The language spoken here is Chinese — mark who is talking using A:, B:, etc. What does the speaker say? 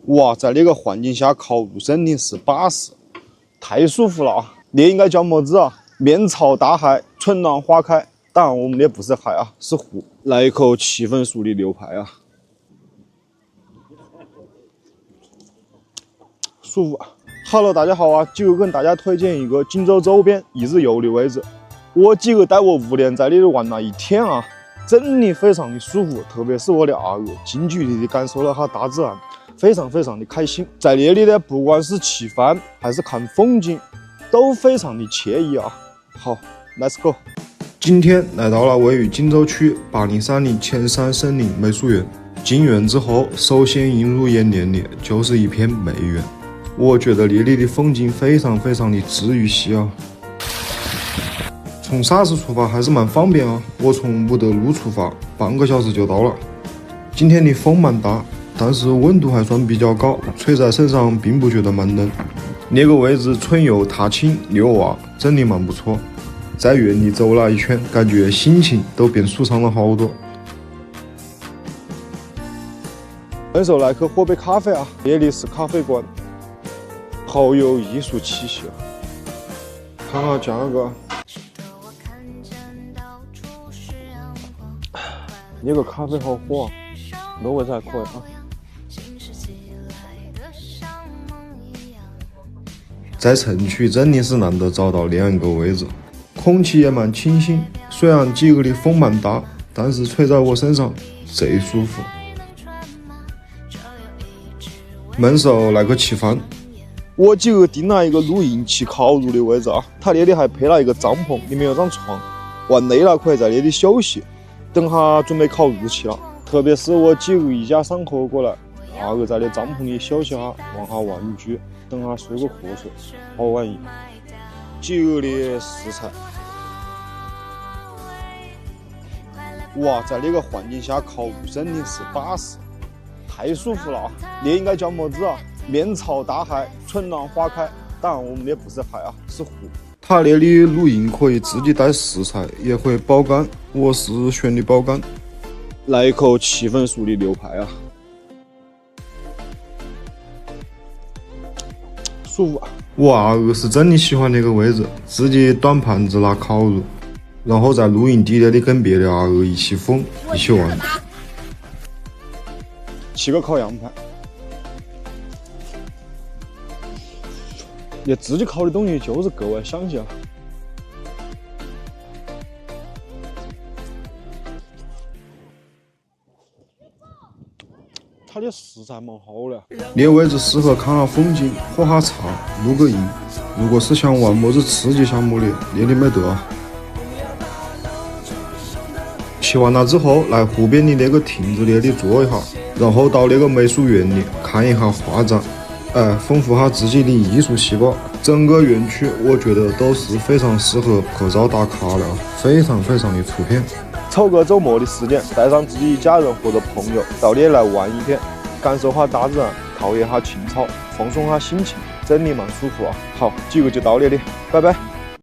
A: 哇，在那个环境下烤肉真的是巴适，太舒服了啊！那应该叫么子啊？面朝大海，春暖花开。当然，我们的不是海啊，是湖。来一口7分熟的牛排啊，舒服。Hello， 大家好啊！今儿跟大家推荐一个锦州周边一日游的位置。我几个带我屋连在那里玩了一天啊，真的非常的舒服，特别是我的阿儿，近距离的感受了下大自然。非常的开心，在那里呢，不管是吃饭还是看风景，都非常的惬意啊。好 ，Let's go。今天来到了位于锦州区8030前山森林美术园。进园之后，首先映入眼帘的就是一片梅园。我觉得那里的风景非常的治愈系啊。从沙市出发还是蛮方便啊，我从武德路出发，半个小时就到了。今天的风蛮大。但是温度还算比较高，吹在身上并不觉得蛮冷。那个位置春游踏青遛娃真的蛮不错，在园里走了一圈，感觉心情都变舒畅了好多。这时候来去喝杯咖啡啊，这里是咖啡馆，好有艺术气息啊！看下价格，那个咖啡好火啊，那位置还可以啊。在城区真的是难得找到那样一个位置，空气也蛮清新，虽然几个的风蛮大，但是吹在我身上贼舒服。门首来个吃饭，我几个订了一个露营吃烤肉的位置啊，他那里还配了一个帐篷，里面有张床，玩累了可以在那里休息，等下准备烤肉去了。特别是我几个一家3口过来，阿儿在那帐篷里休息下，玩下玩具。等下睡个瞌睡，好安逸。几个的食材，哇，在那个环境下烤肉真的是巴适，太舒服了啊！那应该叫么子啊？面朝大海，春暖花开。当然，我们的不是海啊，是湖。他那里露营可以自己带食材，也可以保干。我是选的保干。来一口7分熟的牛排啊！舒服啊！我阿儿是真的喜欢那个位置，自己端盘子拿烤肉，然后在露营地那里跟别的阿儿一起疯，一起玩。7个烤羊排，你自己烤的东西就是格外香气啊！它的食材蛮好的，那位置适合看下风景，喝下茶，露个营。如果是想玩么子刺激项目的，那里没得啊。吃完了之后，来湖边的那个亭子那里坐一下，然后到那个美术园里看一下画展，丰富下自己的艺术细胞。整个园区我觉得都是非常适合拍照打卡的，非常的出片。抽个周末的时间，带上自己一家人或者朋友到那里来玩一天，感受下大自然，陶冶下情操，放松下心情，真的蛮舒服啊！好，几个就到那里，拜拜。